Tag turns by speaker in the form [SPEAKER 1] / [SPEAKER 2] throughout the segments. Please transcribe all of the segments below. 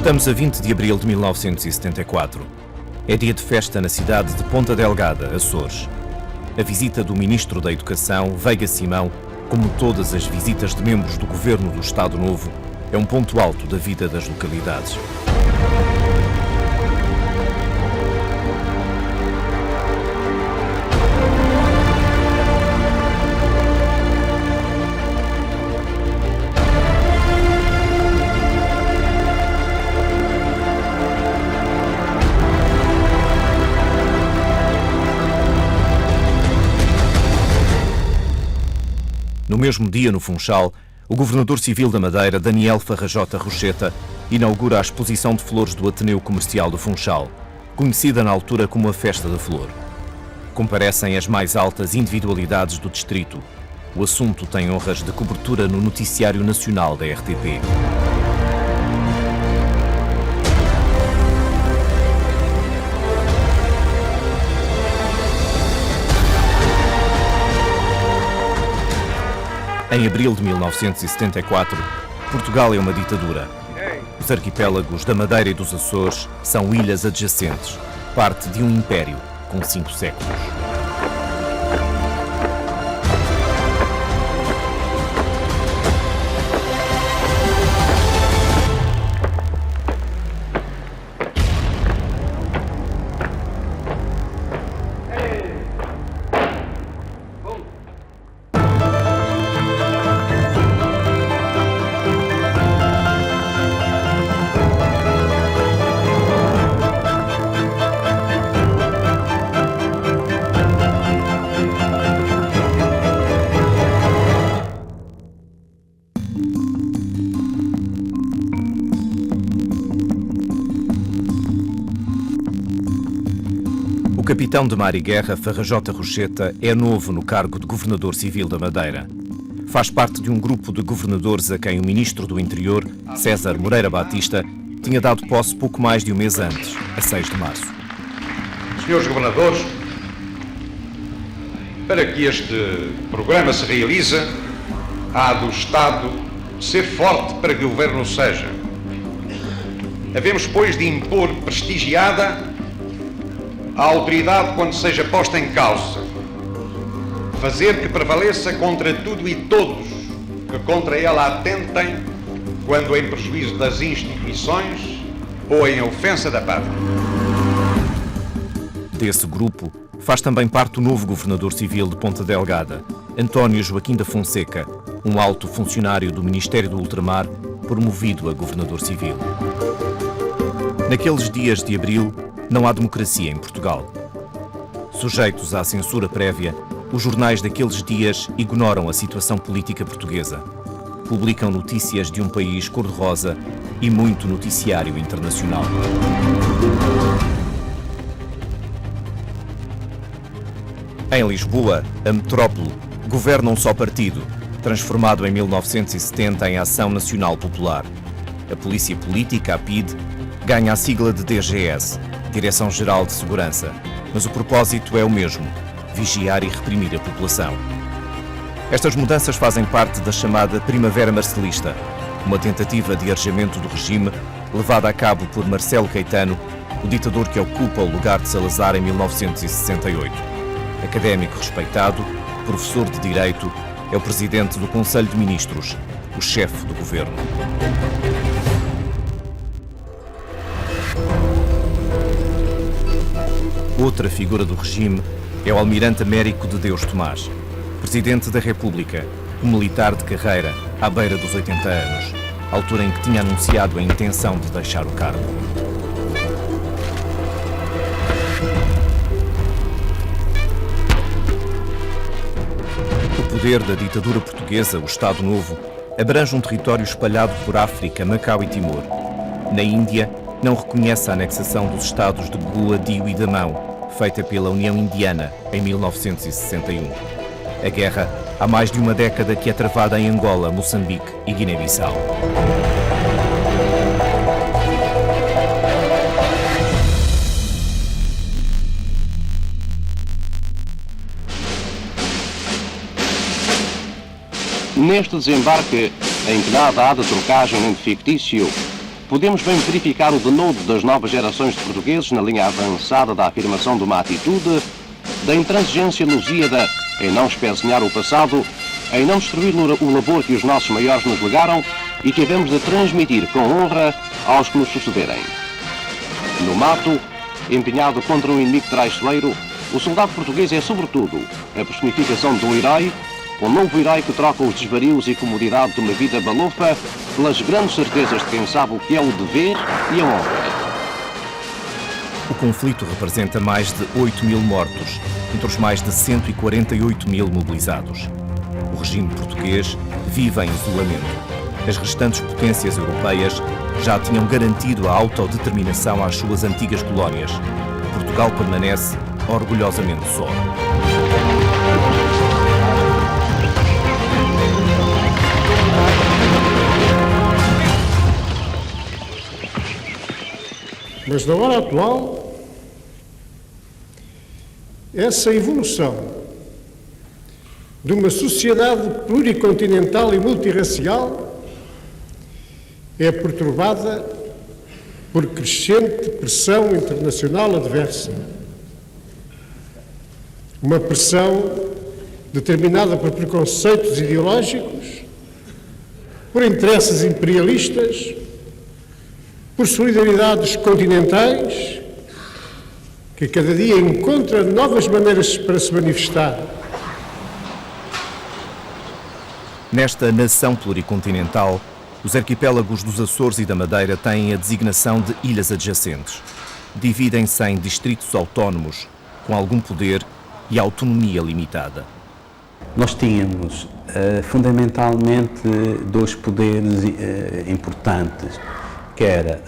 [SPEAKER 1] Estamos a 20 de abril de 1974. É dia de festa na cidade de Ponta Delgada, Açores. A visita do Ministro da Educação, Veiga Simão, como todas as visitas de membros do Governo do Estado Novo, é um ponto alto da vida das localidades. No mesmo dia, no Funchal, o Governador Civil da Madeira, Daniel Farrajota Rocheta, inaugura a exposição de flores do Ateneu Comercial do Funchal, conhecida na altura como a Festa da Flor. Comparecem as mais altas individualidades do distrito. O assunto tem honras de cobertura no Noticiário Nacional da RTP. Em abril de 1974, Portugal é uma ditadura. Os arquipélagos da Madeira e dos Açores são ilhas adjacentes, parte de um império com 5 séculos. O capitão de mar e guerra, Farrajota Rocheta, é novo no cargo de Governador Civil da Madeira. Faz parte de um grupo de governadores a quem o Ministro do Interior, César Moreira Batista, tinha dado posse pouco mais de um mês antes, a 6 de março.
[SPEAKER 2] Senhores governadores, para que este programa se realize, há do Estado ser forte para que o Governo seja. Havemos, pois, de impor prestigiada a autoridade quando seja posta em causa, fazer que prevaleça contra tudo e todos que contra ela atentem, quando em prejuízo das instituições ou em ofensa da pátria.
[SPEAKER 1] Desse grupo faz também parte o novo Governador Civil de Ponta Delgada, António Joaquim da Fonseca, um alto funcionário do Ministério do Ultramar, promovido a Governador Civil. Naqueles dias de abril, não há democracia em Portugal. Sujeitos à censura prévia, os jornais daqueles dias ignoram a situação política portuguesa. Publicam notícias de um país cor-de-rosa e muito noticiário internacional. Em Lisboa, a metrópole, governa um só partido, transformado em 1970 em Ação Nacional Popular. A Polícia Política, a PIDE, ganha a sigla de DGS, Direção-Geral de Segurança, mas o propósito é o mesmo: vigiar e reprimir a população. Estas mudanças fazem parte da chamada Primavera Marcelista, uma tentativa de arejamento do regime levada a cabo por Marcelo Caetano, o ditador que ocupa o lugar de Salazar em 1968. Académico respeitado, professor de Direito, é o presidente do Conselho de Ministros, o chefe do governo. Outra figura do regime é o almirante Américo de Deus Tomás, presidente da República, um militar de carreira, à beira dos 80 anos, altura em que tinha anunciado a intenção de deixar o cargo. O poder da ditadura portuguesa, o Estado Novo, abrange um território espalhado por África, Macau e Timor. Na Índia, não reconhece a anexação dos estados de Goa, Dio e Damão, feita pela União Indiana em 1961. A guerra há mais de uma década que é travada em Angola, Moçambique e Guiné-Bissau.
[SPEAKER 3] Neste desembarque, em que nada há de trocagem nem de fictício, podemos bem verificar o denodo das novas gerações de portugueses na linha avançada da afirmação de uma atitude, da intransigência lusíada em não espezinhar o passado, em não destruir o labor que os nossos maiores nos legaram e que havemos de transmitir com honra aos que nos sucederem. No mato, empenhado contra um inimigo traiçoeiro, o soldado português é, sobretudo, a personificação de um herói, um novo herói que troca os desvarios e comodidade de uma vida balofa pelas grandes certezas de quem sabe o que é o dever e a honra.
[SPEAKER 1] O conflito representa mais de 8 mil mortos, entre os mais de 148 mil mobilizados. O regime português vive em isolamento. As restantes potências europeias já tinham garantido a autodeterminação às suas antigas colónias. Portugal permanece orgulhosamente só.
[SPEAKER 4] Mas na hora atual, essa evolução de uma sociedade pluricontinental e multirracial é perturbada por crescente pressão internacional adversa. Uma pressão determinada por preconceitos ideológicos, por interesses imperialistas, por solidariedades continentais, que cada dia encontra novas maneiras para se manifestar.
[SPEAKER 1] Nesta nação pluricontinental, os arquipélagos dos Açores e da Madeira têm a designação de ilhas adjacentes. Dividem-se em distritos autónomos, com algum poder e autonomia limitada.
[SPEAKER 5] Nós tínhamos fundamentalmente dois poderes importantes, que era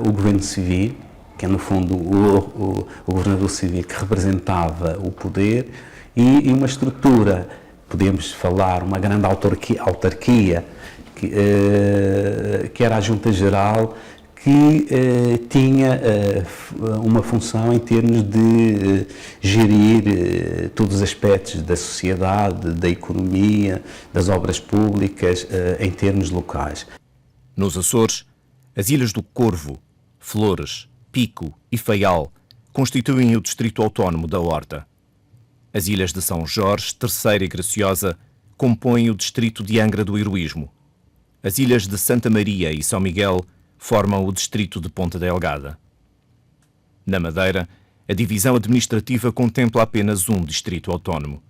[SPEAKER 5] o governo civil, que é no fundo o governador civil que representava o poder, e uma estrutura, podemos falar, uma grande autarquia, que era a Junta Geral, que tinha uma função em termos de gerir todos os aspectos da sociedade, da economia, das obras públicas, em termos locais.
[SPEAKER 1] Nos Açores, as ilhas do Corvo, Flores, Pico e Faial constituem o distrito autónomo da Horta. As ilhas de São Jorge, Terceira e Graciosa compõem o distrito de Angra do Heroísmo. As ilhas de Santa Maria e São Miguel formam o distrito de Ponta Delgada. Na Madeira, a divisão administrativa contempla apenas um distrito autónomo.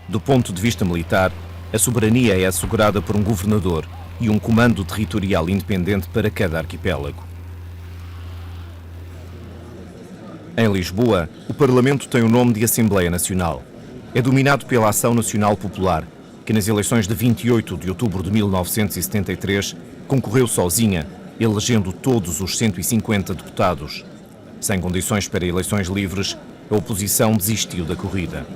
[SPEAKER 1] Do ponto de vista militar, a soberania é assegurada por um governador e um comando territorial independente para cada arquipélago. Em Lisboa, o Parlamento tem o nome de Assembleia Nacional. É dominado pela Ação Nacional Popular, que nas eleições de 28 de outubro de 1973 concorreu sozinha, elegendo todos os 150 deputados. Sem condições para eleições livres, a oposição desistiu da corrida.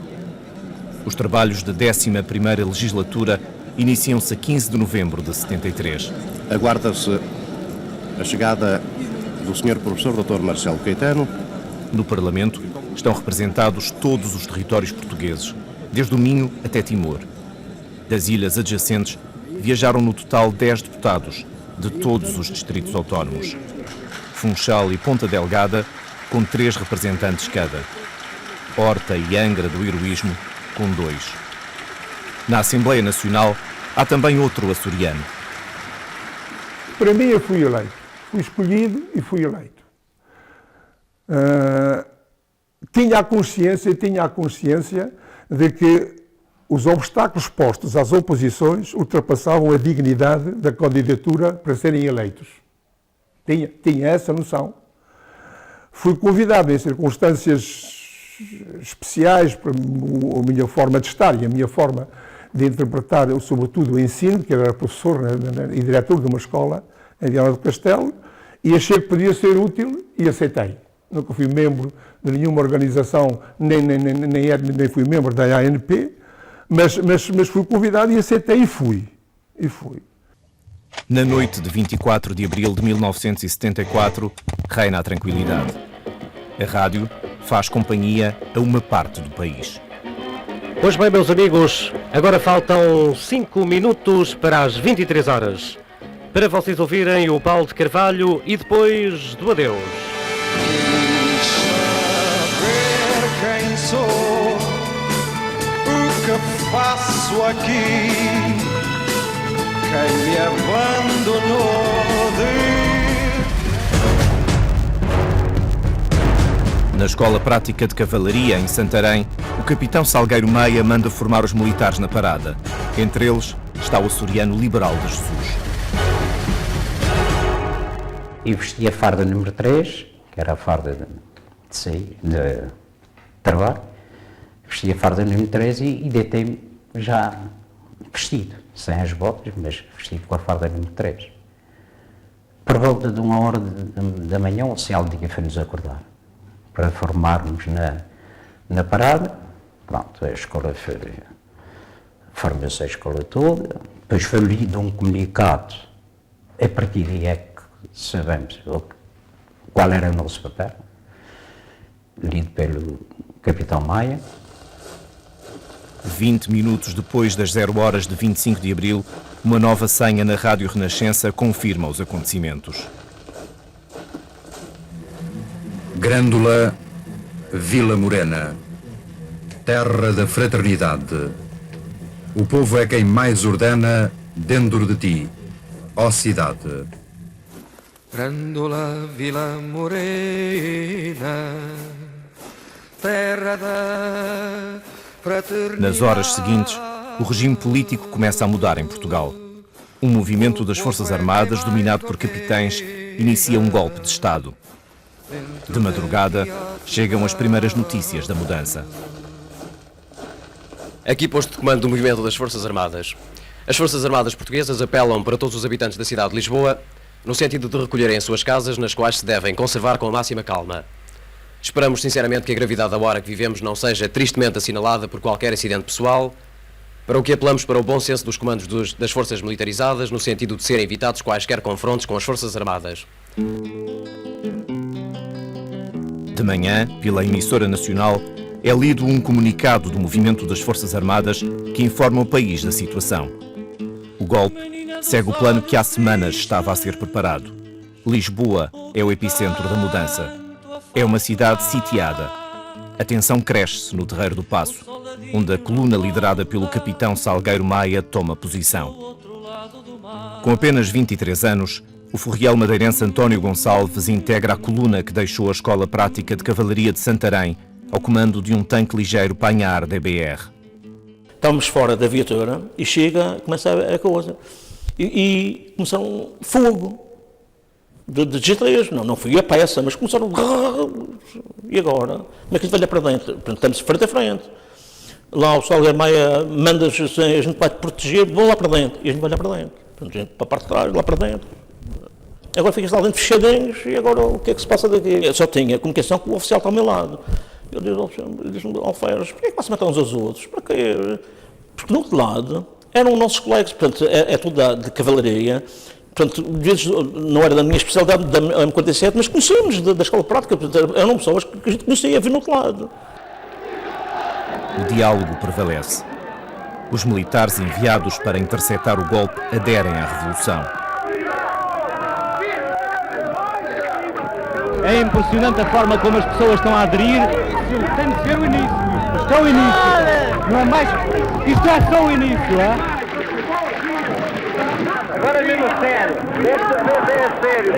[SPEAKER 1] Os trabalhos da 11ª legislatura iniciam-se a 15 de novembro de 73.
[SPEAKER 6] Aguarda-se a chegada do Sr. Professor Dr. Marcelo Caetano.
[SPEAKER 1] No Parlamento estão representados todos os territórios portugueses, desde o Minho até Timor. Das ilhas adjacentes, viajaram no total 10 deputados, de todos os distritos autónomos. Funchal e Ponta Delgada, com 3 representantes cada. Horta e Angra do Heroísmo, com 2. Na Assembleia Nacional, há também outro açoriano.
[SPEAKER 7] Para mim, eu fui eleito. Fui escolhido e fui eleito. Tinha a consciência de que os obstáculos postos às oposições ultrapassavam a dignidade da candidatura para serem eleitos. Tinha essa noção. Fui convidado em circunstâncias especiais para a minha forma de estar e a minha forma de interpretar, sobretudo, o ensino, que era professor e diretor de uma escola em Viana do Castelo, e achei que podia ser útil e aceitei. Nunca fui membro de nenhuma organização, nem fui membro da ANP, mas fui convidado e aceitei e fui.
[SPEAKER 1] Na noite de 24 de abril de 1974, reina a tranquilidade. A rádio faz companhia a uma parte do país.
[SPEAKER 8] Pois bem, meus amigos, agora faltam 5 minutos para as 23 horas. para vocês ouvirem o Paulo de Carvalho e depois do adeus.
[SPEAKER 9] Saber quem sou, o que faço aqui, quem me abandonou de...
[SPEAKER 1] Na Escola Prática de Cavalaria, em Santarém, o capitão Salgueiro Maia manda formar os militares na parada. Entre eles está o açoriano Liberal de Jesus.
[SPEAKER 10] E vesti a farda número 3, que era a farda de sair, de trabalho. Vesti a farda número 3 e deitei-me já vestido, sem as botas, mas vestido com a farda número 3. Por volta de 1h da manhã, o oficial de dia foi-nos acordar para formarmos na parada. Pronto, a escola formou-se a escola toda, depois foi lido um comunicado, a partir daí é que sabemos qual era o nosso papel, lido pelo capitão Maia.
[SPEAKER 1] 20 minutos depois das 0h de 25 de abril, uma nova senha na Rádio Renascença confirma os acontecimentos.
[SPEAKER 11] Grândola, Vila Morena, terra da fraternidade. O povo é quem mais ordena dentro de ti, ó cidade.
[SPEAKER 9] Grândola, Vila Morena, terra da fraternidade.
[SPEAKER 1] Nas horas seguintes, o regime político começa a mudar em Portugal. Um movimento das Forças Armadas, dominado por capitães, inicia um golpe de Estado. De madrugada, chegam as primeiras notícias da mudança.
[SPEAKER 8] Aqui posto de comando do movimento das Forças Armadas. As Forças Armadas portuguesas apelam para todos os habitantes da cidade de Lisboa, no sentido de recolherem as suas casas, nas quais se devem conservar com a máxima calma. Esperamos sinceramente que a gravidade da hora que vivemos não seja tristemente assinalada por qualquer acidente pessoal, para o que apelamos para o bom senso dos comandos das forças militarizadas, no sentido de serem evitados quaisquer confrontos com as Forças Armadas.
[SPEAKER 1] De manhã, pela emissora nacional, é lido um comunicado do movimento das Forças Armadas que informa o país da situação. O golpe segue o plano que há semanas estava a ser preparado. Lisboa é o epicentro da mudança. É uma cidade sitiada. A tensão cresce no Terreiro do Paço, onde a coluna liderada pelo capitão Salgueiro Maia toma posição. Com apenas 23 anos, o furriel madeirense António Gonçalves integra a coluna que deixou a Escola Prática de Cavalaria de Santarém ao comando de um tanque ligeiro Panhar DBR.
[SPEAKER 12] Estamos fora da viatura e começa a coisa. E começaram fogo de G3, não foi a peça, mas começaram. E agora? Como é que a gente vai lá para dentro? Portanto, estamos frente a frente. Lá o Salgueiro Maia manda, a gente vai te proteger, vão lá para dentro. E a gente vai lá para dentro. Portanto, a gente para a parte de trás, lá para dentro. Agora ficas lá dentro fechadinhos e agora o que é que se passa daqui? Eu só tinha comunicação com o oficial que está ao meu lado. Eu disse-me, Alferes, porquê é que vai-se matar uns aos outros? Para quê? Porque no outro lado eram nossos colegas, portanto, é tudo de cavalaria. Portanto, vezes não era da minha especialidade, da M47, mas conhecemos da escola prática, portanto, eram pessoas que a gente conhecia a vir no outro lado.
[SPEAKER 1] O diálogo prevalece. Os militares enviados para interceptar o golpe aderem à revolução.
[SPEAKER 13] É impressionante a forma como as pessoas estão a aderir. Tem de ser o início. Isto é o início. Não é mais. Isto é só o início, é? Agora é mesmo sério. Desta vez é sério.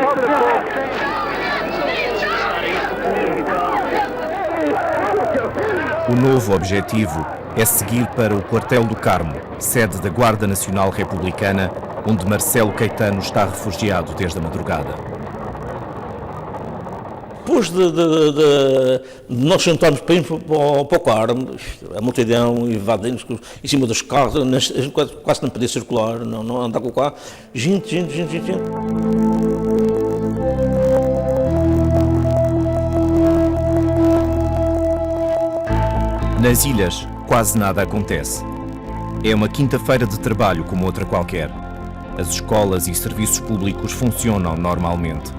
[SPEAKER 1] O novo objetivo é seguir para o Quartel do Carmo, sede da Guarda Nacional Republicana, onde Marcelo Caetano está refugiado desde a madrugada.
[SPEAKER 12] Depois de nós sentarmos para ir para o Carmo, a multidão invadindo em cima dos carros, a gente quase não podia circular, não andar com o carro, gente.
[SPEAKER 1] Nas ilhas, quase nada acontece. É uma quinta-feira de trabalho como outra qualquer. As escolas e serviços públicos funcionam normalmente.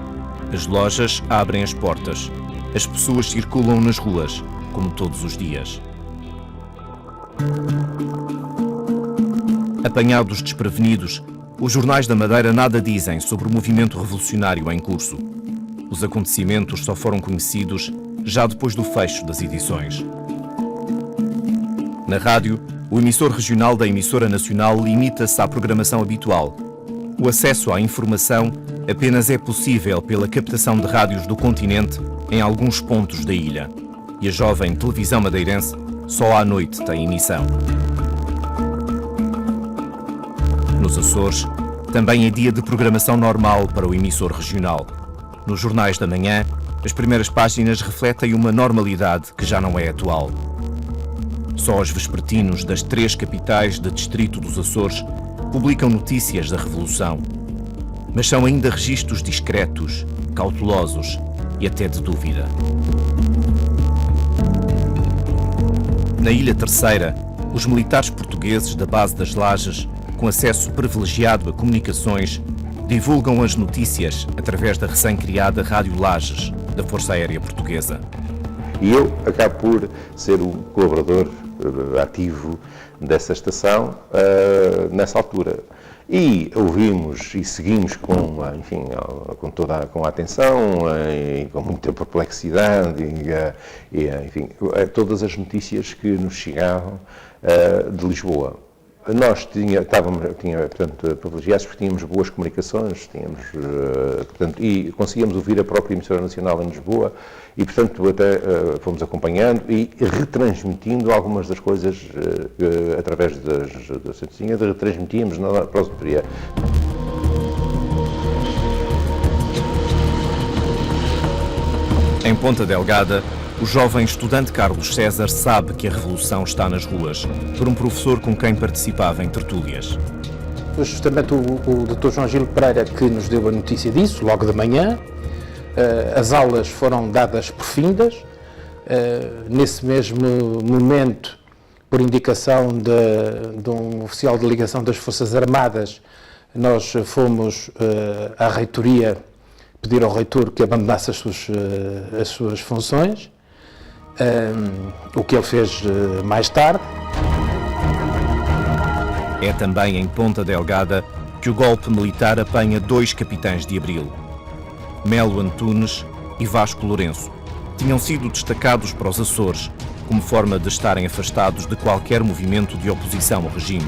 [SPEAKER 1] As lojas abrem as portas. As pessoas circulam nas ruas, como todos os dias. Apanhados desprevenidos, os jornais da Madeira nada dizem sobre o movimento revolucionário em curso. Os acontecimentos só foram conhecidos já depois do fecho das edições. Na rádio, o emissor regional da emissora nacional limita-se à programação habitual. O acesso à informação apenas é possível pela captação de rádios do continente em alguns pontos da ilha. E a jovem televisão madeirense só à noite tem emissão. Nos Açores, também é dia de programação normal para o emissor regional. Nos jornais da manhã, as primeiras páginas refletem uma normalidade que já não é atual. Só os vespertinos das 3 capitais de distrito dos Açores publicam notícias da Revolução. Mas são ainda registros discretos, cautelosos e até de dúvida. Na Ilha Terceira, os militares portugueses da base das Lajes, com acesso privilegiado a comunicações, divulgam as notícias através da recém-criada Rádio Lajes, da Força Aérea Portuguesa.
[SPEAKER 14] E eu acabo por ser um colaborador ativo dessa estação nessa altura. E ouvimos e seguimos com a atenção e com muita perplexidade enfim, todas as notícias que nos chegavam de Lisboa. Nós tínhamos, portanto, privilegiados porque tínhamos boas comunicações, portanto, e conseguíamos ouvir a própria emissora nacional em Lisboa e, portanto, até fomos acompanhando e retransmitindo algumas das coisas através das centesinhas, retransmitíamos na prosopria.
[SPEAKER 1] Em Ponta Delgada, o jovem estudante Carlos César sabe que a revolução está nas ruas, por um professor com quem participava em tertúlias.
[SPEAKER 15] Foi justamente o Dr. João Gil Pereira que nos deu a notícia disso, logo de manhã. As aulas foram dadas por findas. Nesse mesmo momento, por indicação de um oficial de ligação das Forças Armadas, nós fomos à reitoria pedir ao reitor que abandonasse as suas funções. O que ele fez mais tarde.
[SPEAKER 1] É também em Ponta Delgada que o golpe militar apanha 2 capitães de Abril. Melo Antunes e Vasco Lourenço tinham sido destacados para os Açores como forma de estarem afastados de qualquer movimento de oposição ao regime.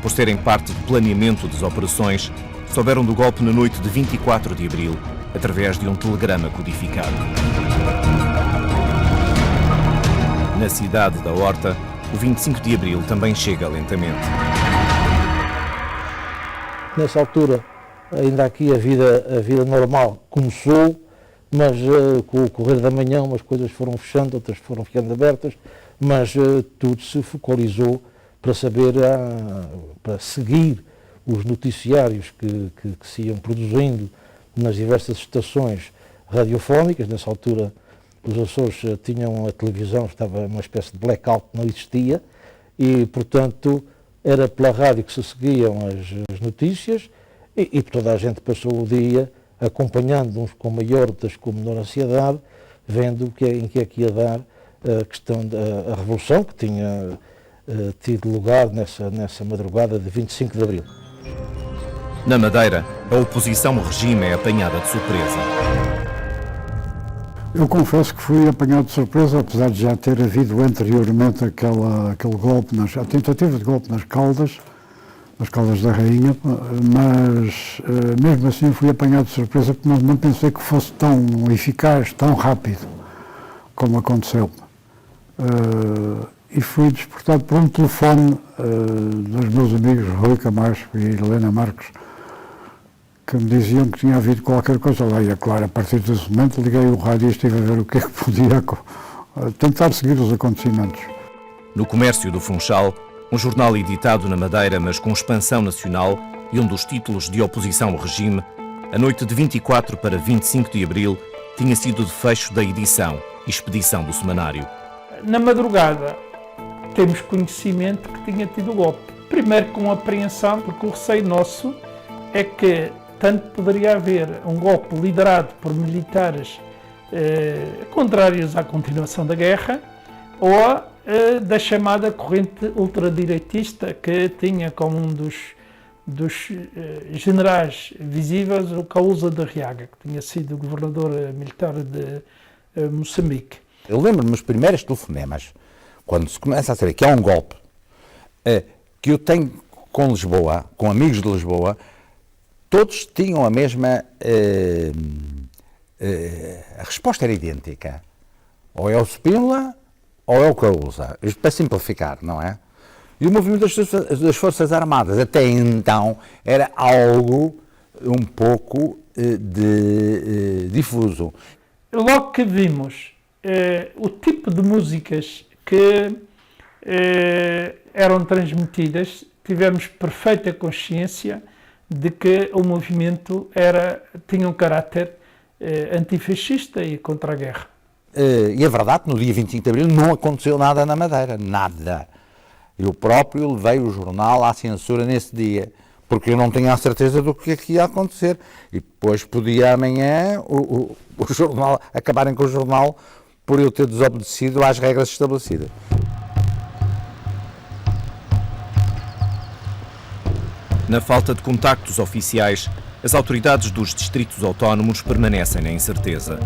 [SPEAKER 1] Por serem parte do planeamento das operações, souberam do golpe na noite de 24 de Abril, através de um telegrama codificado. Na cidade da Horta, o 25 de Abril também chega lentamente.
[SPEAKER 12] Nessa altura, ainda aqui a vida normal começou, mas com o correr da manhã umas coisas foram fechando, outras foram ficando abertas, mas tudo se focalizou para saber, para seguir os noticiários que se iam produzindo nas diversas estações radiofónicas. Nessa altura, os Açores tinham a televisão, estava uma espécie de blackout, não existia, e, portanto, era pela rádio que se seguiam as notícias e toda a gente passou o dia acompanhando, uns com maior, outros com menor ansiedade, vendo em que é que ia dar a questão da revolução que tinha tido lugar nessa madrugada de 25 de Abril.
[SPEAKER 1] Na Madeira, a oposição ao regime é apanhada de surpresa.
[SPEAKER 16] Eu confesso que fui apanhado de surpresa, apesar de já ter havido anteriormente aquele golpe, a tentativa de golpe nas Caldas da Rainha, mas mesmo assim fui apanhado de surpresa porque não pensei que fosse tão eficaz, tão rápido como aconteceu. E fui despertado por um telefone dos meus amigos Rui Camacho e Helena Marques, que me diziam que tinha havido qualquer coisa lá, e é claro, a partir desse momento liguei o rádio e estive a ver o que é que podia tentar seguir os acontecimentos.
[SPEAKER 1] No Comércio do Funchal, um jornal editado na Madeira, mas com expansão nacional e um dos títulos de oposição ao regime, a noite de 24 para 25 de Abril tinha sido de fecho da edição e expedição do semanário.
[SPEAKER 17] Na madrugada, temos conhecimento que tinha tido golpe. Primeiro com apreensão, porque o receio nosso é que tanto poderia haver um golpe liderado por militares contrários à continuação da guerra, ou da chamada corrente ultradireitista, que tinha como um dos dos generais visíveis, o Causa da Riaga, que tinha sido governador militar de Moçambique.
[SPEAKER 18] Eu lembro-me dos primeiros telefonemas, quando se começa a saber que há um golpe, que eu tenho com Lisboa, com amigos de Lisboa, todos tinham a mesma... a resposta era idêntica. Ou é o Spínola, ou é o Causa. Isto para simplificar, não é? E o movimento das Forças Armadas, até então, era algo um pouco difuso.
[SPEAKER 17] Logo que vimos o tipo de músicas que eram transmitidas, tivemos perfeita consciência de que o movimento tinha um caráter antifascista e contra a guerra.
[SPEAKER 18] E é verdade que no dia 25 de Abril não aconteceu nada na Madeira, nada. Eu próprio levei o jornal à censura nesse dia, porque eu não tinha a certeza do que ia acontecer. E depois podia amanhã o jornal, acabarem com o jornal por eu ter desobedecido às regras estabelecidas.
[SPEAKER 1] Na falta de contactos oficiais, as autoridades dos distritos autónomos permanecem na incerteza.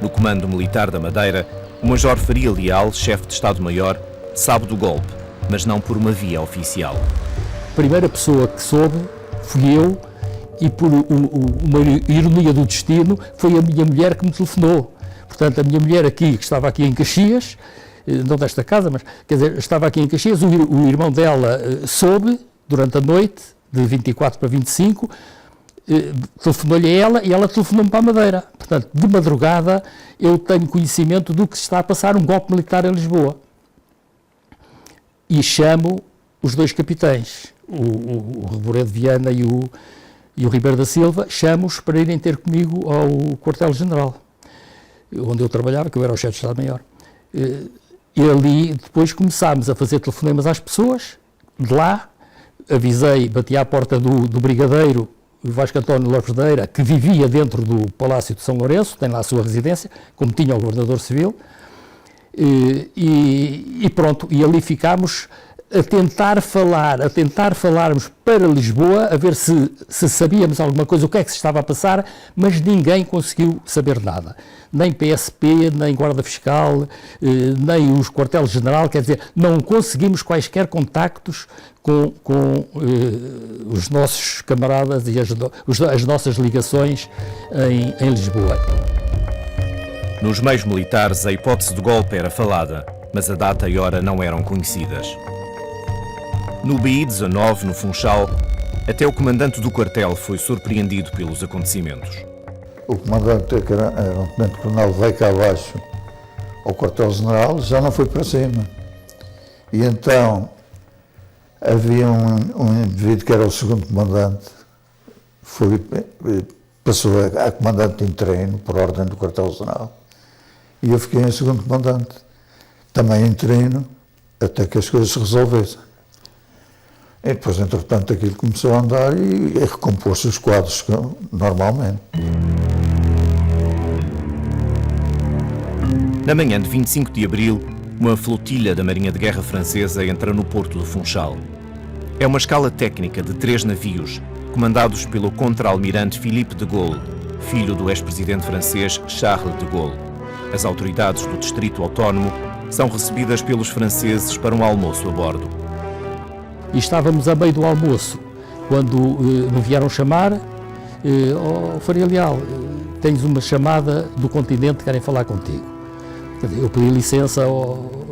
[SPEAKER 1] No Comando Militar da Madeira, o Major Faria Leal, chefe de Estado-Maior, sabe do golpe, mas não por uma via oficial.
[SPEAKER 19] A primeira pessoa que soube fui eu, e por uma ironia do destino, foi a minha mulher que me telefonou. Portanto, a minha mulher aqui, que estava aqui em Caxias, não desta casa, mas quer dizer, estava aqui em Caxias, o irmão dela soube durante a noite, de 24 para 25, telefonou-lhe a ela e ela telefonou-me para a Madeira. Portanto, de madrugada, eu tenho conhecimento do que se está a passar um golpe militar em Lisboa. E chamo os dois capitães, o Reboredo Viana e o Ribeiro da Silva, chamo-os para irem ter comigo ao quartel-general, onde eu trabalhava, que eu era o chefe de Estado-Maior. E ali, depois, começámos a fazer telefonemas às pessoas, de lá, avisei, bati à porta do brigadeiro, o Vasco António Lopes-Deira, que vivia dentro do Palácio de São Lourenço, tem lá a sua residência, como tinha o governador civil, e pronto, e ali ficámos a tentar falarmos para Lisboa, a ver se sabíamos alguma coisa, o que é que se estava a passar, mas ninguém conseguiu saber nada. Nem PSP, nem Guarda Fiscal, nem os quartel-general, quer dizer, não conseguimos quaisquer contactos com os nossos camaradas e as nossas ligações em Lisboa.
[SPEAKER 1] Nos meios militares, a hipótese de golpe era falada, mas a data e hora não eram conhecidas. No BI-19, no Funchal, até o comandante do quartel foi surpreendido pelos acontecimentos.
[SPEAKER 20] O comandante, que era um tenente-coronel, veio cá abaixo ao quartel-general, já não foi para cima. E então havia um indivíduo que era o segundo comandante, passou a comandante em treino, por ordem do quartel-general. E eu fiquei em segundo comandante, também em treino, até que as coisas se resolvessem. E depois, entretanto, aquilo começou a andar e recompôs-se os quadros normalmente.
[SPEAKER 1] Na manhã de 25 de abril, uma flotilha da Marinha de Guerra Francesa entra no porto do Funchal. É uma escala técnica de 3 navios, comandados pelo contra-almirante Philippe de Gaulle, filho do ex-presidente francês Charles de Gaulle. As autoridades do Distrito Autónomo são recebidas pelos franceses para um almoço a bordo.
[SPEAKER 19] E estávamos a meio do almoço, quando me vieram chamar, Faria Leal, tens uma chamada do continente, querem falar contigo. Eu pedi licença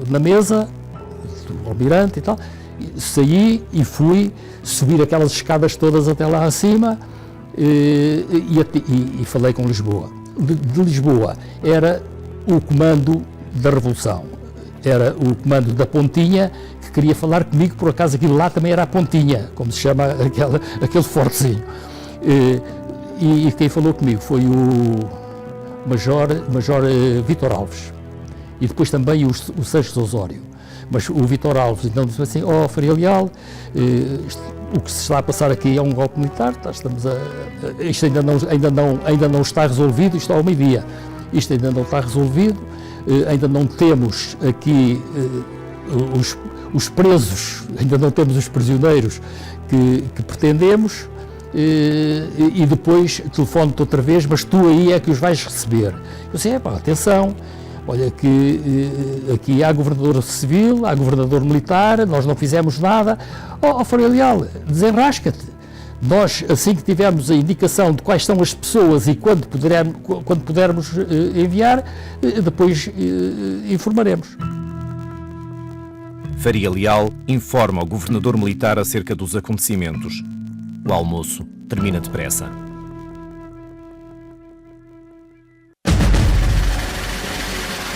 [SPEAKER 19] na mesa, do almirante e tal, saí e fui subir aquelas escadas todas até lá acima e falei com Lisboa. De Lisboa era o comando da Revolução, era o comando da Pontinha, que queria falar comigo, por acaso aquilo lá também era a Pontinha, como se chama aquele fortezinho. E quem falou comigo foi o Major Vítor Alves, e depois também o Seixas Osório. Mas o Vítor Alves então disse assim: Faria Leal, o que se está a passar aqui é um golpe militar, isto ainda não está resolvido, isto ao meio-dia, isto ainda não está resolvido, ainda não temos aqui os presos, ainda não temos os prisioneiros que pretendemos, e depois telefono-te outra vez, mas tu aí é que os vais receber. Eu disse, atenção, olha que aqui há governador civil, há governador militar, nós não fizemos nada. Frei Leal, desenrasca-te. Nós, assim que tivermos a indicação de quais são as pessoas e quando pudermos enviar, depois informaremos.
[SPEAKER 1] Faria Leal informa o governador militar acerca dos acontecimentos. O almoço termina depressa.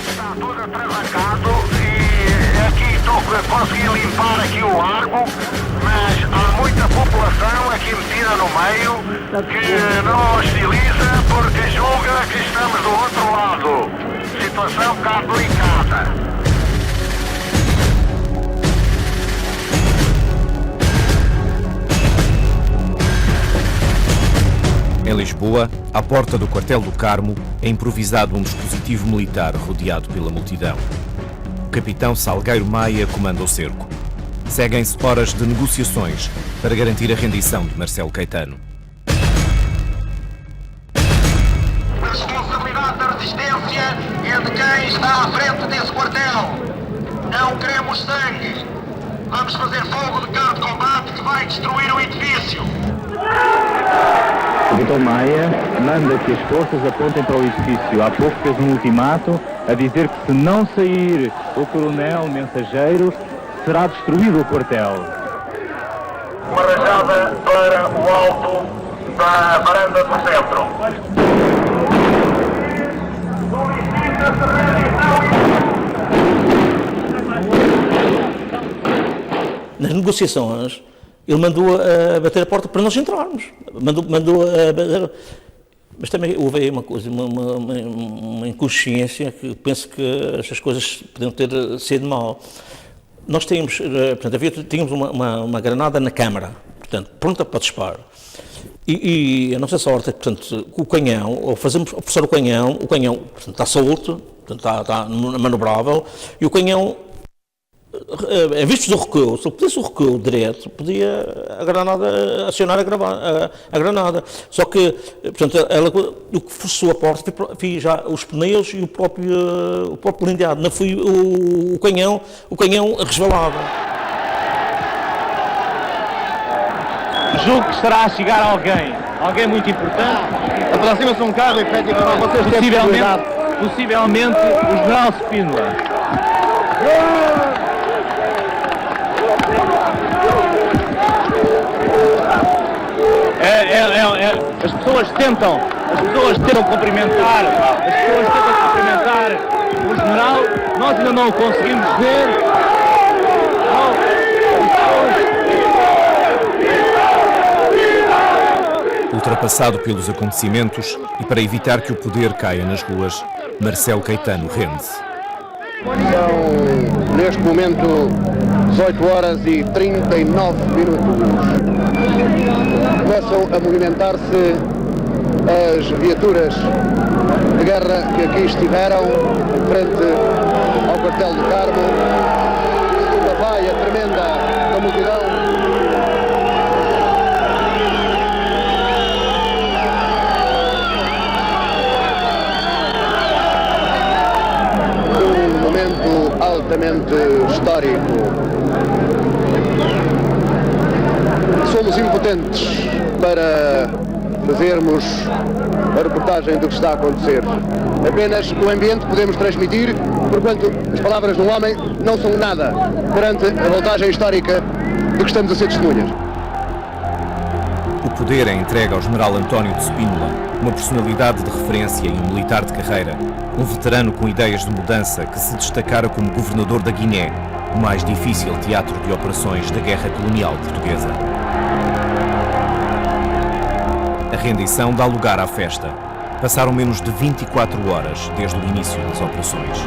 [SPEAKER 21] Está tudo atrasacado e aqui consegui limpar aqui o largo, mas há muita população aqui metida no meio que não hostiliza porque julga que estamos do outro lado. Situação um bocado delicada.
[SPEAKER 1] Em Lisboa, à porta do quartel do Carmo, é improvisado um dispositivo militar rodeado pela multidão. O capitão Salgueiro Maia comanda o cerco. Seguem-se horas de negociações para garantir a rendição de Marcelo Caetano.
[SPEAKER 21] A responsabilidade da resistência é de quem está à frente desse quartel. Não queremos sangue. Vamos fazer fogo de carro de combate que vai destruir o edifício.
[SPEAKER 22] O capitão Maia manda que as forças apontem para o edifício. Há pouco fez um ultimato a dizer que se não sair o coronel mensageiro, será destruído o quartel.
[SPEAKER 21] Uma rajada para o alto da varanda do centro.
[SPEAKER 12] Nas negociações, ele mandou a bater a porta para nós entrarmos. Mandou a bater. Mas também houve aí uma coisa, uma inconsciência que penso que estas coisas podiam ter sido mal. Nós tínhamos, portanto, tínhamos uma granada na câmara, portanto, pronta para disparo. E a nossa sorte é que, portanto, o canhão, ao forçar o canhão, portanto, está solto, portanto, está manobrável, e o canhão, em vez de fazer o recuo, se ele pedisse o recuo direto, podia a granada acionar a granada. Só que, portanto, o que forçou a porta foi já os pneus e o próprio blindeado. Não foi o canhão resvalava.
[SPEAKER 22] Julgo que estará a chegar alguém muito importante.
[SPEAKER 21] Aproxima-se um carro, efetivamente, vocês têm cuidado.
[SPEAKER 22] Possivelmente o general Spínola. As pessoas tentam cumprimentar o general, nós ainda não o conseguimos ver.
[SPEAKER 1] Ultrapassado pelos acontecimentos e para evitar que o poder caia nas ruas, Marcelo Caetano rende-se.
[SPEAKER 6] São, neste momento, 18 horas e 39 minutos. Começam a movimentar-se as viaturas de guerra que aqui estiveram frente ao quartel do Carmo. Uma vaia tremenda da multidão. Um momento altamente histórico. Somos impotentes para fazermos a reportagem do que está a acontecer. Apenas o ambiente podemos transmitir, porquanto as palavras de um homem não são nada perante a voltagem histórica de que estamos a ser testemunhas.
[SPEAKER 1] O poder é entregue ao general António de Spínola, uma personalidade de referência e um militar de carreira, um veterano com ideias de mudança que se destacara como governador da Guiné, o mais difícil teatro de operações da guerra colonial portuguesa. A rendição dá lugar à festa. Passaram menos de 24 horas desde o início das operações.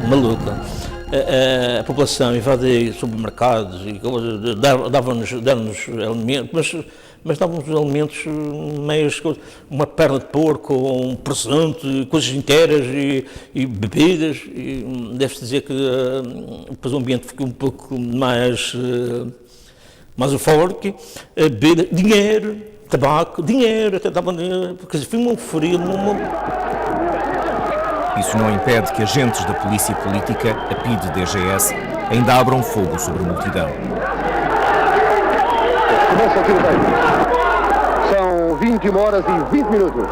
[SPEAKER 12] maluca. A população invadia supermercados e dava-nos alimentos, mas davam-nos alimentos meios, uma perna de porco, um presunto, coisas inteiras e bebidas. E deve-se dizer que depois o ambiente ficou um pouco mais eufórico. Bebida, dinheiro, tabaco, dinheiro, até davam dinheiro, porque foi uma euforia.
[SPEAKER 1] Isso não impede que agentes da Polícia Política, a PIDE-DGS, ainda abram fogo sobre a multidão.
[SPEAKER 6] Começa o tiroteio. São 21 horas e 20 minutos.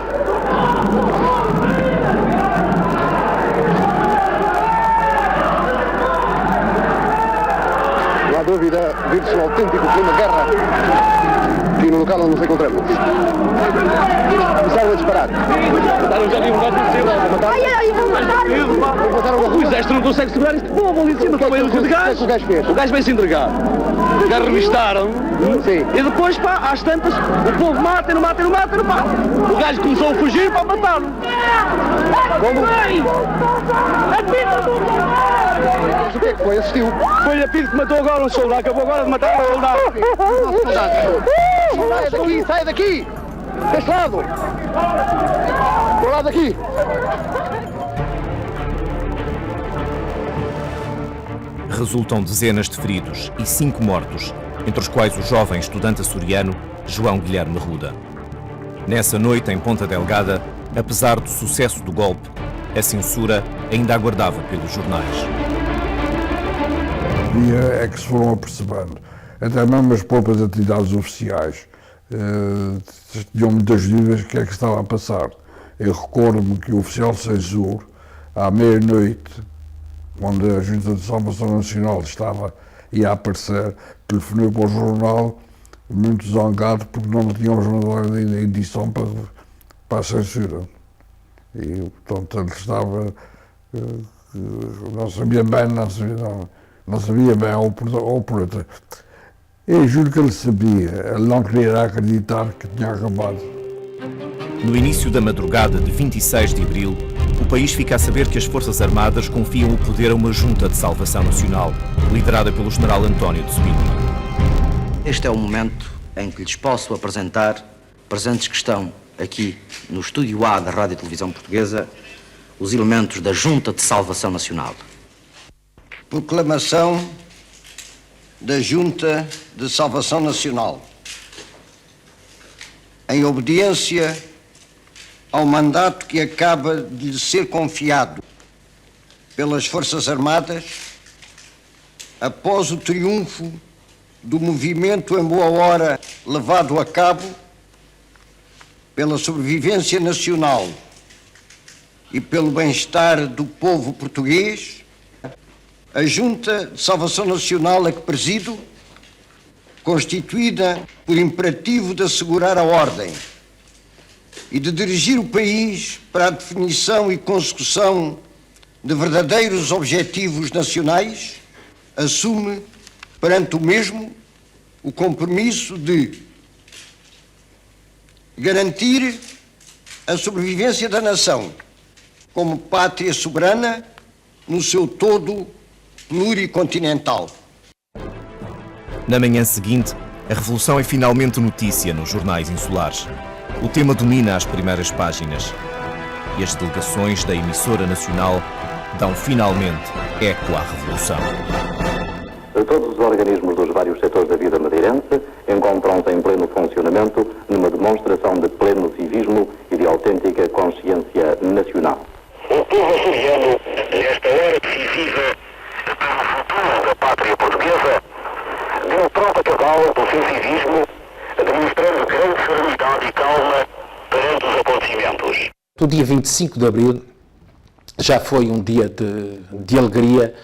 [SPEAKER 6] Não há dúvida, vive-se um autêntico clima de guerra aqui no local onde nos encontramos. Começaram a disparar.
[SPEAKER 2] Mataram-nos ali um gato de cima. O exército não consegue segurar este povo ali em cima. O gajo fez. O gajo veio se entregar. O gajo revistaram. E depois, pá, às tantas, o povo mata, não mata. O gajo começou a fugir para matar-lo.
[SPEAKER 6] Como? Mas o que é que foi? Assistiu?
[SPEAKER 2] Foi a PIDE que matou agora um soldado. Acabou agora de matar um soldado.
[SPEAKER 6] Sai daqui, sai daqui! Deste lado! Do lado daqui!
[SPEAKER 1] Resultam dezenas de feridos e 5 mortos, entre os quais o jovem estudante açoriano João Guilherme Ruda. Nessa noite, em Ponta Delgada, apesar do sucesso do golpe, a censura ainda aguardava pelos jornais.
[SPEAKER 7] Dia é que se foram apercebendo, até mesmo as próprias entidades oficiais tinham muitas dúvidas do que é que estava a passar. Eu recordo-me que o oficial de censura, à meia-noite, quando a Junta de Salvação Nacional ia aparecer, telefonou para o jornal muito zangado porque não tinham o jornal de edição para a censura. E, portanto, ele estava... não sabia bem ao operador. Eu juro que ele sabia, ele não queria acreditar que tinha acabado.
[SPEAKER 1] No início da madrugada de 26 de abril, o país fica a saber que as Forças Armadas confiam o poder a uma Junta de Salvação Nacional, liderada pelo General António de Sebino.
[SPEAKER 3] Este é o momento em que lhes posso apresentar, presentes que estão aqui no Estúdio A da Rádio e Televisão Portuguesa, os elementos da Junta de Salvação Nacional.
[SPEAKER 23] Proclamação da Junta de Salvação Nacional. Em obediência ao mandato que acaba de lhe ser confiado pelas Forças Armadas, após o triunfo do movimento em boa hora levado a cabo pela sobrevivência nacional e pelo bem-estar do povo português, a Junta de Salvação Nacional a que presido, constituída por imperativo de assegurar a ordem e de dirigir o país para a definição e consecução de verdadeiros objetivos nacionais, assume perante o mesmo o compromisso de garantir a sobrevivência da nação como pátria soberana no seu todo pluricontinental.
[SPEAKER 1] Na manhã seguinte, a revolução é finalmente notícia nos jornais insulares. O tema domina as primeiras páginas e as delegações da emissora nacional dão finalmente eco à revolução.
[SPEAKER 24] Todos os organismos dos vários setores da vida madeirense encontram-se em pleno funcionamento numa demonstração de pleno civismo e de autêntica consciência nacional.
[SPEAKER 21] O povo açoriano, nesta hora decisiva para o futuro da pátria portuguesa, deu prova cabal do seu civismo, demonstrando grande serenidade e calma perante os acontecimentos.
[SPEAKER 15] O dia 25 de abril já foi um dia de alegria,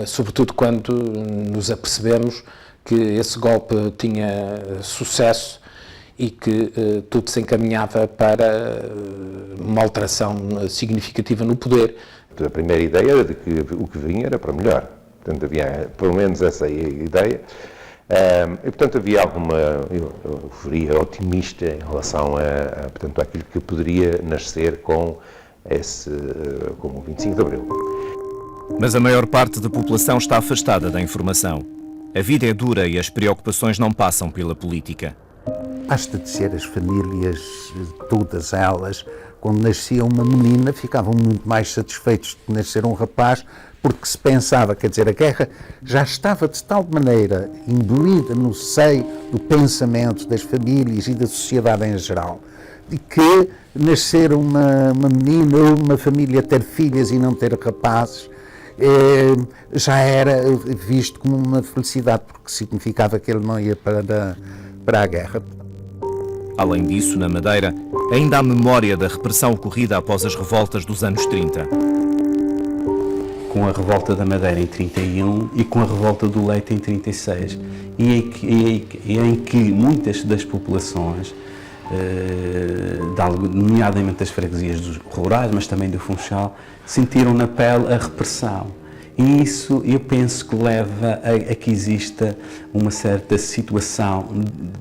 [SPEAKER 15] sobretudo quando nos apercebemos que esse golpe tinha sucesso e que tudo se encaminhava para uma alteração significativa no poder.
[SPEAKER 14] A primeira ideia era de que o que vinha era para melhor. Portanto, havia pelo menos essa ideia. E, portanto, havia alguma euforia otimista em relação portanto, àquilo que poderia nascer com o 25 de Abril.
[SPEAKER 1] Mas a maior parte da população está afastada da informação. A vida é dura e as preocupações não passam pela política.
[SPEAKER 4] Basta dizer, as famílias, todas elas, quando nascia uma menina, ficavam muito mais satisfeitos de nascer um rapaz, porque se pensava, quer dizer, a guerra já estava de tal maneira imbuída no seio do pensamento das famílias e da sociedade em geral, de que nascer uma menina ou uma família ter filhas e não ter rapazes já era visto como uma felicidade, porque significava que ele não ia para a guerra.
[SPEAKER 1] Além disso, na Madeira, ainda há memória da repressão ocorrida após as revoltas dos anos 30.
[SPEAKER 5] Com a revolta da Madeira em 31 e com a revolta do Leite em 36, e em que muitas das populações, nomeadamente das freguesias rurais, mas também do Funchal, sentiram na pele a repressão. E isso eu penso que leva a que exista uma certa situação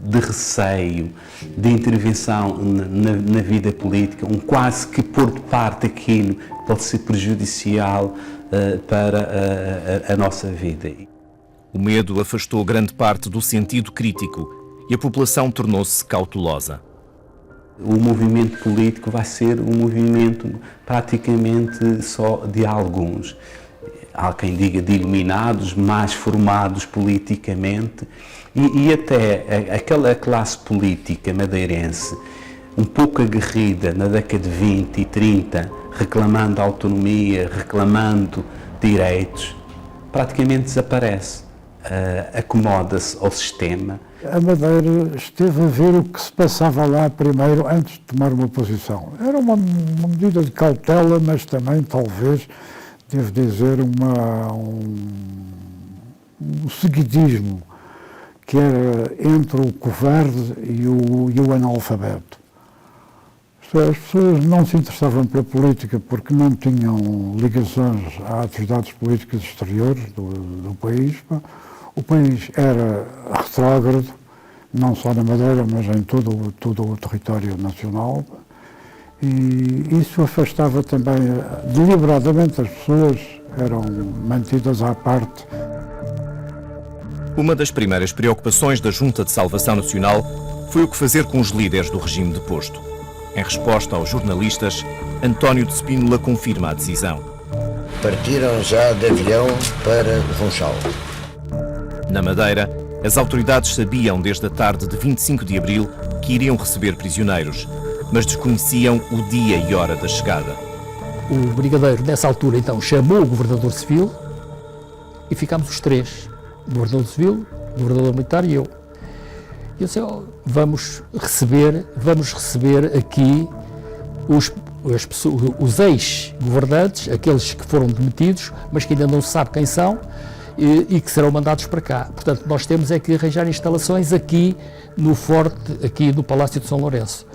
[SPEAKER 5] de receio, de intervenção na vida política, quase que pôr de parte aquilo que pode ser prejudicial para a nossa vida.
[SPEAKER 1] O medo afastou grande parte do sentido crítico e a população tornou-se cautelosa.
[SPEAKER 5] O movimento político vai ser um movimento praticamente só de alguns. Há quem diga de iluminados, mais formados politicamente, e até aquela classe política madeirense, um pouco aguerrida na década de 20 e 30, reclamando autonomia, reclamando direitos, praticamente desaparece, acomoda-se ao sistema.
[SPEAKER 16] A Madeira esteve a ver o que se passava lá primeiro, antes de tomar uma posição. Era uma medida de cautela, mas também, talvez, devo dizer, um seguidismo que era entre o covarde e o analfabeto. As pessoas não se interessavam pela política porque não tinham ligações a atividades políticas exteriores do país. O país era retrógrado, não só na Madeira, mas em todo o território nacional. E isso afastava também, deliberadamente, as pessoas eram mantidas à parte.
[SPEAKER 1] Uma das primeiras preocupações da Junta de Salvação Nacional foi o que fazer com os líderes do regime deposto. Em resposta aos jornalistas, António de Spínola confirma a decisão.
[SPEAKER 23] Partiram já de avião para o Funchal.
[SPEAKER 1] Na Madeira, as autoridades sabiam desde a tarde de 25 de abril que iriam receber prisioneiros, mas desconheciam o dia e hora da chegada.
[SPEAKER 19] O brigadeiro, nessa altura, então, chamou o governador civil e ficámos os três, o governador civil, o governador militar e eu. E eu disse, vamos receber aqui os ex-governantes, aqueles que foram demitidos, mas que ainda não se sabe quem são, e que serão mandados para cá. Portanto, nós temos é que arranjar instalações aqui no forte, aqui no Palácio de São Lourenço.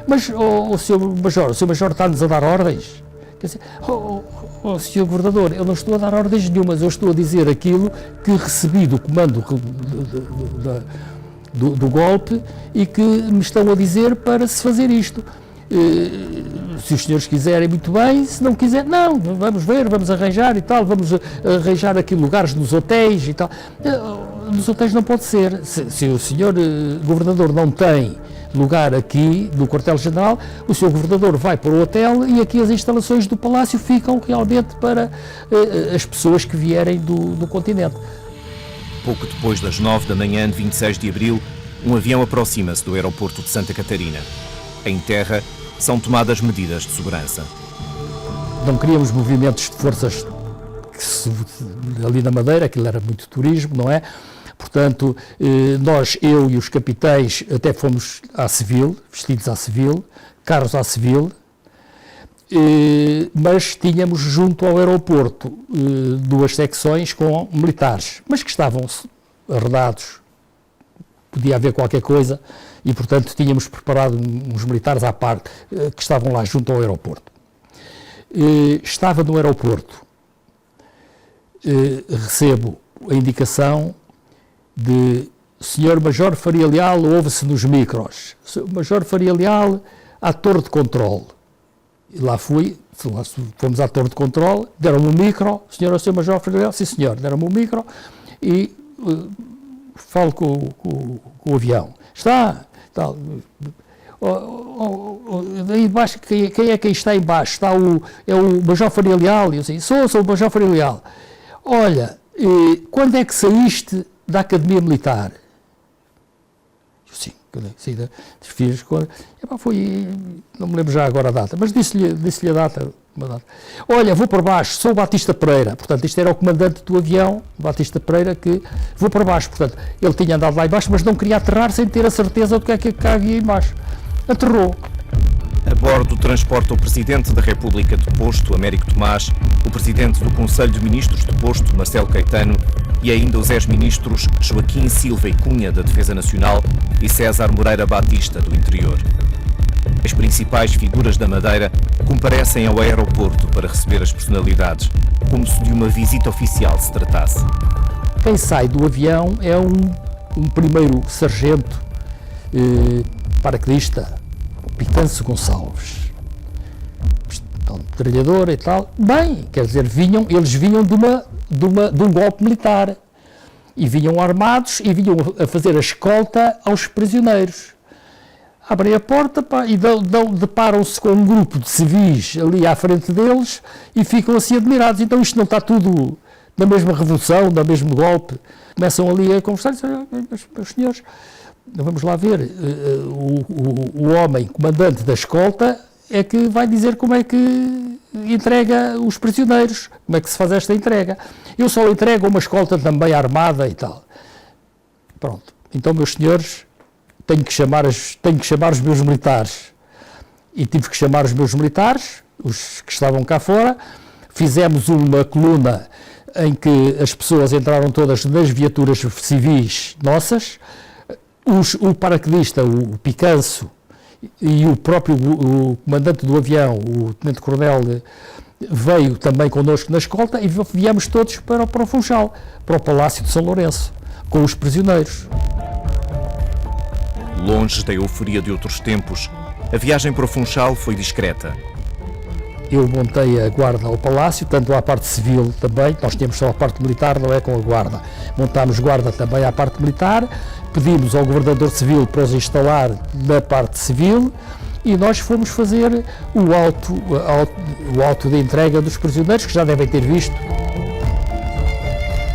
[SPEAKER 19] Mas, o Sr. Major está-nos a dar ordens? Quer dizer, Sr. Governador, eu não estou a dar ordens nenhumas, eu estou a dizer aquilo que recebi do comando do golpe e que me estão a dizer para se fazer isto. Se os senhores quiserem, muito bem, se não quiserem, não, vamos ver, vamos arranjar e tal, vamos arranjar aqui lugares nos hotéis e tal. Nos hotéis não pode ser. Se o senhor Governador não tem lugar aqui no quartel-general, o senhor Governador vai para o hotel e aqui as instalações do Palácio ficam realmente para as pessoas que vierem do continente.
[SPEAKER 1] Pouco depois das 9 da manhã de 26 de abril, um avião aproxima-se do aeroporto de Santa Catarina. Em terra, são tomadas medidas de segurança.
[SPEAKER 19] Não queríamos movimentos de forças ali na Madeira, aquilo era muito turismo, não é? Portanto, eu e os capitães até fomos à civil, vestidos à civil, carros à civil, mas tínhamos junto ao aeroporto duas secções com militares, mas que estavam arredados, podia haver qualquer coisa, e portanto tínhamos preparado uns militares à parte que estavam lá junto ao aeroporto. Estava no aeroporto, recebo a indicação de Sr. Major Faria Leal, ouve-se nos micros, Major Faria Leal à torre de controle. E lá fui, Fomos à torre de controle, deram-me um micro, senhor Major Frederico, sim senhor, deram-me um micro e falo com o avião. Está, tal. Daí baixo, quem é que está em baixo? É o Major Faria Leal? E eu disse, sou o Major Faria Leal. Olha, quando é que saíste da Academia Militar? Eu, sim, saí das filhas. Foi, não me lembro já agora a data, mas disse-lhe a data. Olha, vou para baixo, sou o Batista Pereira. Portanto, isto era o comandante do avião, Batista Pereira, que vou para baixo. Portanto, ele tinha andado lá em baixo, mas não queria aterrar sem ter a certeza do que é que cá havia em baixo. Aterrou.
[SPEAKER 1] A bordo transporta o Presidente da República deposto, Américo Tomás, o Presidente do Conselho de Ministros deposto, Marcelo Caetano, e ainda os ex-ministros Joaquim Silva e Cunha, da Defesa Nacional, e César Moreira Batista, do Interior. As principais figuras da Madeira comparecem ao aeroporto para receber as personalidades, como se de uma visita oficial se tratasse.
[SPEAKER 19] Quem sai do avião é um primeiro sargento paraquedista, Picanço Gonçalves, metralhadora e tal. Bem, quer dizer, eles vinham de um golpe militar e vinham armados e vinham a fazer a escolta aos prisioneiros. Abrem a porta e deparam-se com um grupo de civis ali à frente deles e ficam assim admirados. Então isto não está tudo na mesma revolução, no mesmo golpe. Começam ali a conversar e dizem, meus senhores, vamos lá ver, o homem comandante da escolta é que vai dizer como é que entrega os prisioneiros, como é que se faz esta entrega. Eu só entrego uma escolta também armada e tal. Pronto, então meus senhores, tenho que chamar os meus militares. E tive que chamar os meus militares, os que estavam cá fora, fizemos uma coluna em que as pessoas entraram todas nas viaturas civis nossas, o paraquedista, o Picanço, e o próprio comandante do avião, o tenente-coronel, veio também connosco na escolta e viemos todos para o Funchal, para o Palácio de São Lourenço, com os prisioneiros.
[SPEAKER 1] Longe da euforia de outros tempos, a viagem para o Funchal foi discreta.
[SPEAKER 19] Eu montei a guarda ao Palácio, tanto à parte civil também, nós tínhamos só a parte militar, não é com a guarda. Montámos guarda também à parte militar, pedimos ao governador civil para os instalar na parte civil e nós fomos fazer o auto de entrega dos prisioneiros, que já devem ter visto.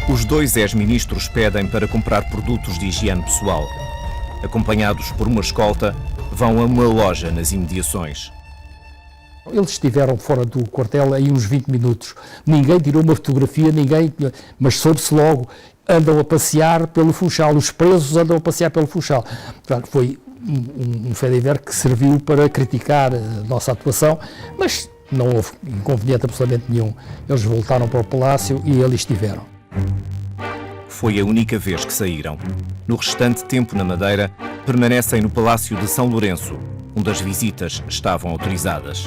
[SPEAKER 1] Os dois ex-ministros pedem para comprar produtos de higiene pessoal. Acompanhados por uma escolta, vão a uma loja nas imediações.
[SPEAKER 19] Eles estiveram fora do quartel aí uns 20 minutos. Ninguém tirou uma fotografia, mas soube-se logo. Andam a passear pelo Funchal, os presos andam a passear pelo Funchal. Portanto, foi um fait que serviu para criticar a nossa atuação, mas não houve inconveniente absolutamente nenhum. Eles voltaram para o Palácio e ali estiveram.
[SPEAKER 1] Foi a única vez que saíram. No restante tempo na Madeira, permanecem no Palácio de São Lourenço, onde as visitas estavam autorizadas.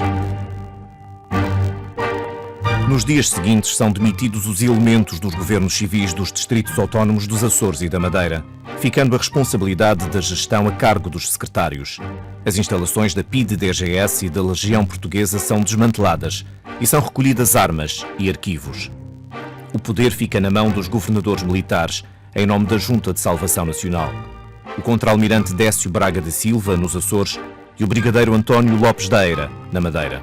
[SPEAKER 1] Nos dias seguintes são demitidos os elementos dos governos civis dos distritos autónomos dos Açores e da Madeira, ficando a responsabilidade da gestão a cargo dos secretários. As instalações da PIDE-DGS e da Legião Portuguesa são desmanteladas e são recolhidas armas e arquivos. O poder fica na mão dos governadores militares, em nome da Junta de Salvação Nacional. O contra-almirante Décio Braga da Silva, nos Açores, e o brigadeiro António Lopes da Eira, na Madeira.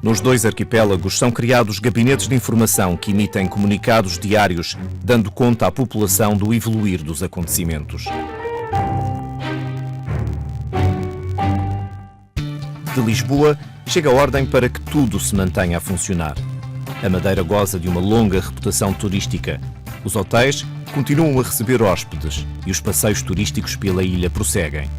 [SPEAKER 1] Nos dois arquipélagos são criados gabinetes de informação que emitem comunicados diários, dando conta à população do evoluir dos acontecimentos. De Lisboa, chega a ordem para que tudo se mantenha a funcionar. A Madeira goza de uma longa reputação turística. Os hotéis continuam a receber hóspedes e os passeios turísticos pela ilha prosseguem.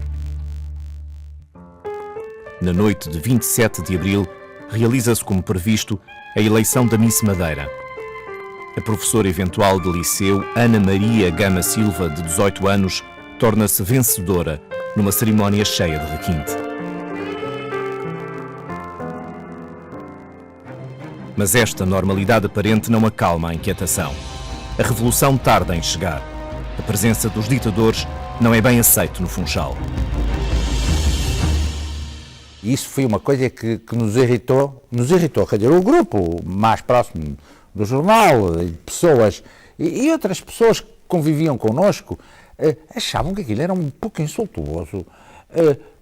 [SPEAKER 1] Na noite de 27 de abril, realiza-se como previsto a eleição da Miss Madeira. A professora eventual de liceu, Ana Maria Gama Silva, de 18 anos, torna-se vencedora numa cerimónia cheia de requinte. Mas esta normalidade aparente não acalma a inquietação. A revolução tarda em chegar. A presença dos ditadores não é bem aceite no Funchal.
[SPEAKER 18] E isso foi uma coisa que nos irritou, quer dizer, o grupo mais próximo do jornal, pessoas e outras pessoas que conviviam connosco, achavam que aquilo era um pouco insultuoso,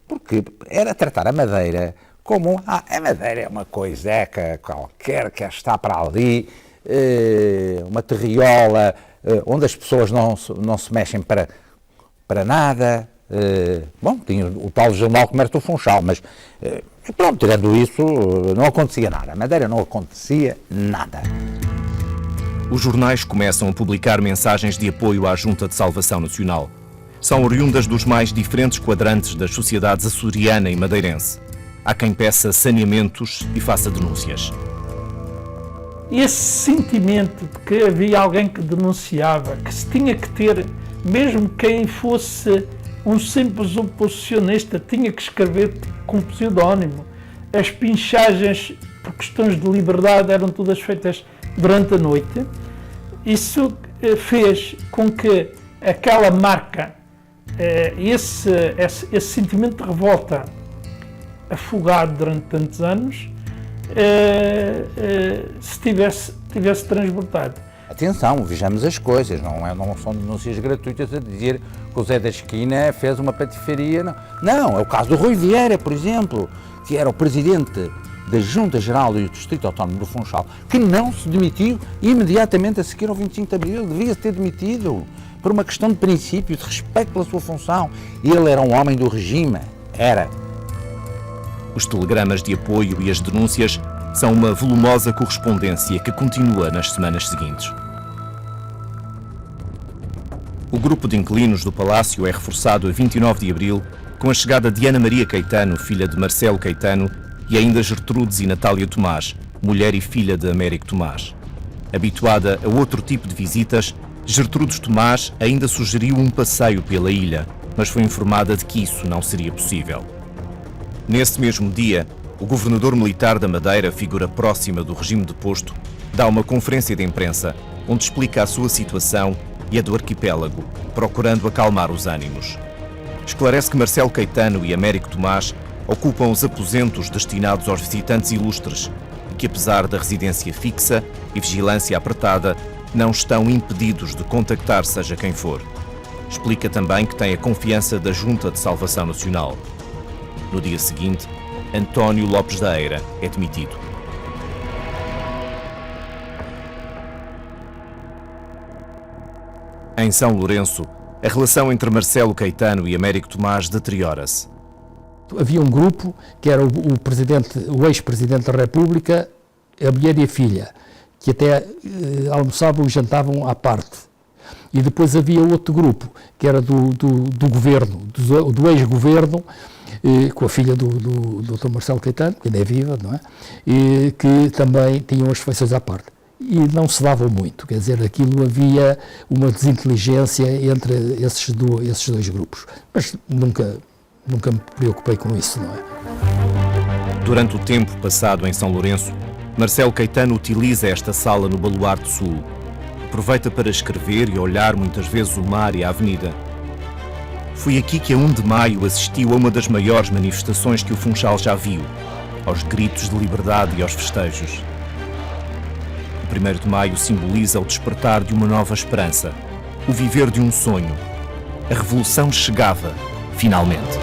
[SPEAKER 18] porque era tratar a Madeira como a Madeira é uma coiseca qualquer que está para ali, uma terriola, onde as pessoas não se mexem para nada. Bom, tinha o tal jornal Comércio do Funchal, mas pronto, tirando isso, não acontecia nada. A Madeira não acontecia nada.
[SPEAKER 1] Os jornais começam a publicar mensagens de apoio à Junta de Salvação Nacional. São oriundas dos mais diferentes quadrantes das sociedades açoriana e madeirense. Há quem peça saneamentos e faça denúncias.
[SPEAKER 17] Esse sentimento de que havia alguém que denunciava, que se tinha que ter, mesmo quem fosse um simples oposicionista, tinha que escrever com pseudónimo. As pinchagens, por questões de liberdade, eram todas feitas durante a noite. Isso fez com que aquela marca, esse sentimento de revolta afogado durante tantos anos, se tivesse transbordado.
[SPEAKER 18] Atenção, vejamos as coisas, não são denúncias gratuitas a dizer que o Zé da Esquina fez uma patifaria. Não, é o caso do Rui Vieira, por exemplo, que era o presidente da Junta Geral do Distrito Autónomo do Funchal, que não se demitiu imediatamente a seguir ao 25 de Abril, devia-se ter demitido, por uma questão de princípio, de respeito pela sua função. Ele era um homem do regime, era.
[SPEAKER 1] Os telegramas de apoio e as denúncias são uma volumosa correspondência que continua nas semanas seguintes. O grupo de inquilinos do Palácio é reforçado a 29 de abril com a chegada de Ana Maria Caetano, filha de Marcelo Caetano, e ainda Gertrudes e Natália Tomás, mulher e filha de Américo Tomás. Habituada a outro tipo de visitas, Gertrudes Tomás ainda sugeriu um passeio pela ilha, mas foi informada de que isso não seria possível. Nesse mesmo dia, o governador militar da Madeira, figura próxima do regime deposto, dá uma conferência de imprensa onde explica a sua situação e a do arquipélago, procurando acalmar os ânimos. Esclarece que Marcelo Caetano e Américo Tomás ocupam os aposentos destinados aos visitantes ilustres e que, apesar da residência fixa e vigilância apertada, não estão impedidos de contactar seja quem for. Explica também que tem a confiança da Junta de Salvação Nacional. No dia seguinte, António Lopes da Eira é demitido. Em São Lourenço, a relação entre Marcelo Caetano e Américo Tomás deteriora-se.
[SPEAKER 19] Havia um grupo que era o ex-presidente da República, a mulher e a filha, que até almoçavam e jantavam à parte. E depois havia outro grupo, que era do governo, do ex-governo, com a filha do Dr. Marcelo Caetano, que ainda é viva, não é? E que também tinham as refeições à parte. E não se davam muito, quer dizer, aquilo havia uma desinteligência entre esses dois grupos. Mas nunca me preocupei com isso, não é?
[SPEAKER 1] Durante o tempo passado em São Lourenço, Marcelo Caetano utiliza esta sala no Baluarte Sul. Aproveita para escrever e olhar muitas vezes o mar e a avenida. Foi aqui que a 1 de maio assistiu a uma das maiores manifestações que o Funchal já viu, aos gritos de liberdade e aos festejos. O 1º de maio simboliza o despertar de uma nova esperança, o viver de um sonho. A revolução chegava, finalmente.